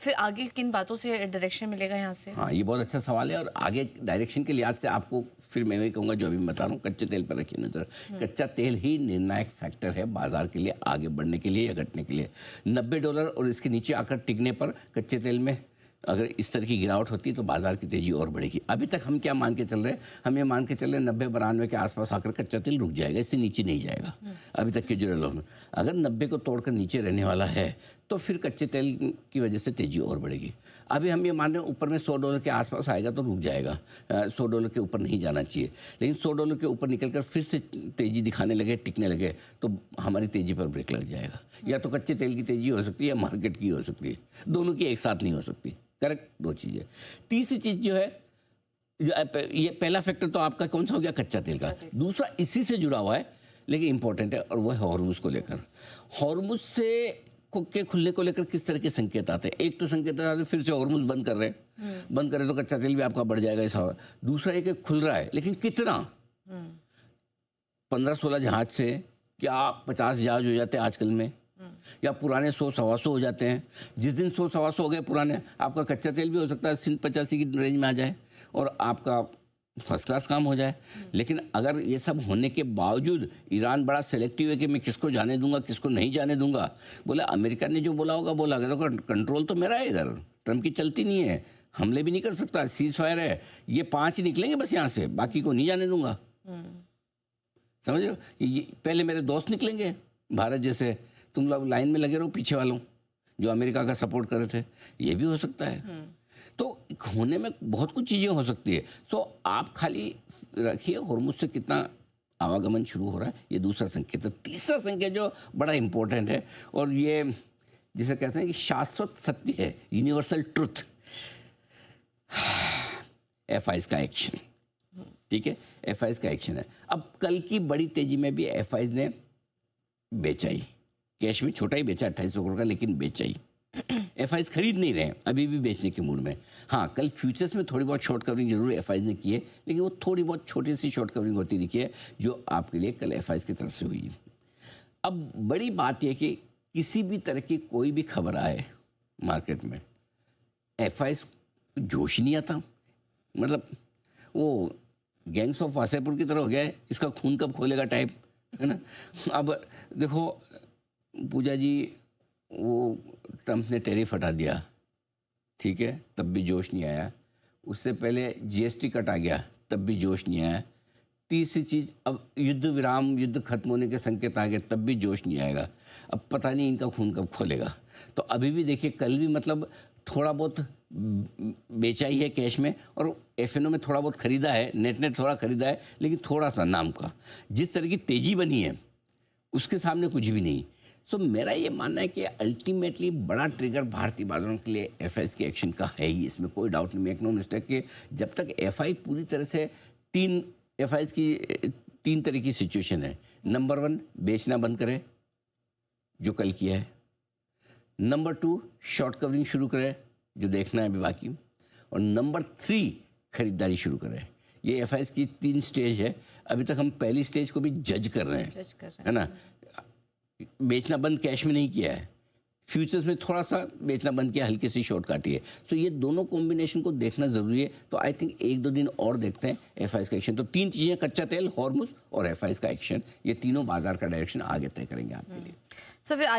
फिर आगे किन बातों से डायरेक्शन मिलेगा यहाँ से? हाँ, ये बहुत अच्छा सवाल है। और आगे डायरेक्शन के लिहाज से आपको फिर मैं वही कहूँगा जो अभी मैं बता रहा हूँ, कच्चे तेल पर रखिए नजर। कच्चा तेल ही निर्णायक फैक्टर है बाजार के लिए आगे बढ़ने के लिए या घटने के लिए। $90 और इसके नीचे आकर टिकने पर कच्चे तेल में अगर इस तरह की गिरावट होती है तो बाजार की तेजी और बढ़ेगी। अभी तक हम क्या मान के चल रहे हैं, हम ये मान के चल रहे हैं 90-92 के आसपास आकर कच्चा तेल रुक जाएगा, इससे नीचे नहीं जाएगा अभी तक के जो रेलों में। अगर 90 को तोड़कर नीचे रहने वाला है तो फिर कच्चे तेल की वजह से तेजी और बढ़ेगी। अभी हम ये मान रहे हैं ऊपर में $100 के आसपास आएगा तो रुक जाएगा, $100 के ऊपर नहीं जाना चाहिए। लेकिन $100 के ऊपर निकलकर फिर से तेजी दिखाने लगे, टिकने लगे तो हमारी तेजी पर ब्रेक लग जाएगा। या तो कच्चे तेल की तेजी हो सकती है या मार्केट की हो सकती है, दोनों की एक साथ नहीं हो सकती। करेक्ट, दो चीज़ें। तीसरी चीज़ जो है, ये पहला फैक्टर तो आपका कौन सा हो गया, कच्चा तेल का। दूसरा इसी से जुड़ा हुआ है लेकिन इंपॉर्टेंट है, और वो है हॉर्मुज को लेकर। हॉर्मुज से के खुलने को लेकर किस तरह के संकेत आते हैं? एक तो संकेत आते हैं फिर से हॉर्मुज बंद कर रहे हैं, बंद करें तो कच्चा तेल भी आपका बढ़ जाएगा ऐसा। दूसरा एक खुल रहा है लेकिन कितना, 15-16 जहाज से क्या 50 जहाज हो जाते हैं आजकल में, या पुराने 100-125 हो जाते हैं। जिस दिन 100-125 हो गए पुराने, आपका कच्चा तेल भी हो सकता है 80-85 की रेंज में आ जाए और आपका फर्स्ट क्लास काम हो जाए। लेकिन अगर ये सब होने के बावजूद ईरान बड़ा सेलेक्टिव है कि मैं किसको जाने दूंगा किसको नहीं जाने दूंगा। बोले अमेरिका ने जो बोला होगा बोला, तो कंट्रोल तो मेरा है इधर, ट्रम्प की चलती नहीं है, हमले भी नहीं कर सकता, सीज फायर है, ये 5 ही निकलेंगे बस यहाँ से, बाकी को नहीं जाने दूंगा। समझ रहे हो, ये पहले मेरे दोस्त निकलेंगे भारत जैसे, तुम लोग लाइन में लगे रहो पीछे वालों जो अमेरिका का सपोर्ट कर रहे थे, ये भी हो सकता है। तो होने में बहुत कुछ चीज़ें हो सकती है। सो आप खाली रखिए हॉर्मुज से कितना आवागमन शुरू हो रहा है, ये दूसरा संकेत है। तीसरा संकेत जो बड़ा इंपॉर्टेंट है और ये जिसे कहते हैं कि शाश्वत सत्य है, यूनिवर्सल ट्रुथ, FIs का एक्शन। ठीक है, FIs का एक्शन है। अब कल की बड़ी तेजी में भी FIs ने बेचाई, कैश में छोटा ही बेचा 2800 करोड़ का, लेकिन बेचाई। FIs खरीद नहीं रहे, अभी भी बेचने के मूड में। हाँ, कल फ्यूचर्स में थोड़ी बहुत शॉर्ट कवरिंग जरूर FIs ने की है, लेकिन वो थोड़ी बहुत छोटी सी शॉर्ट कवरिंग होती दिखी है जो आपके लिए कल FIs की तरफ से हुई। अब बड़ी बात यह कि किसी भी तरह की कोई भी खबर आए मार्केट में, FIs जोश नहीं आता। मतलब वो गैंग्स ऑफ वासेपुर की तरह हो गया है, इसका खून कब खोलेगा टाइप, है ना। अब देखो पूजा जी, वो ट्रम्प ने टैरिफ हटा दिया, ठीक है, तब भी जोश नहीं आया। उससे पहले GST कट आ गया, तब भी जोश नहीं आया। तीसरी चीज़, अब युद्ध विराम, युद्ध खत्म होने के संकेत आ गए, तब भी जोश नहीं आएगा। अब पता नहीं इनका खून कब खोलेगा। तो अभी भी देखिए, कल भी मतलब थोड़ा बहुत बेचा ही है कैश में, और FNO में थोड़ा बहुत खरीदा है, नेट थोड़ा खरीदा है, लेकिन थोड़ा सा नाम का। जिस तरह की तेजी बनी है उसके सामने कुछ भी नहीं। सो मेरा ये मानना है कि अल्टीमेटली बड़ा ट्रिगर भारतीय बाजारों के लिए FIs के एक्शन का है ही, इसमें कोई डाउट नहीं। मेक नो मिस्टेक कि जब तक FI पूरी तरह से FIs की 3 तरह की सिचुएशन है। नंबर 1, बेचना बंद करे जो कल किया है। नंबर 2, शॉर्ट कवरिंग शुरू करे जो देखना है अभी बाकी। और नंबर 3, खरीदारी शुरू करे। ये FIs की 3 स्टेज है। अभी तक हम पहली स्टेज को भी जज कर रहे हैं, है ना। बेचना बंद कैश में नहीं किया है, फ्यूचर्स में थोड़ा सा बेचना बंद किया, हल्की सी शॉर्ट काटी है। सो ये दोनों कॉम्बिनेशन को देखना ज़रूरी है। तो आई थिंक 1-2 दिन और देखते हैं FIs का एक्शन। तो 3 चीज़ें, कच्चा तेल, हॉर्मुज और FIs का एक्शन, ये तीनों बाजार का डायरेक्शन आगे तय करेंगे आपके लिए। सो फिर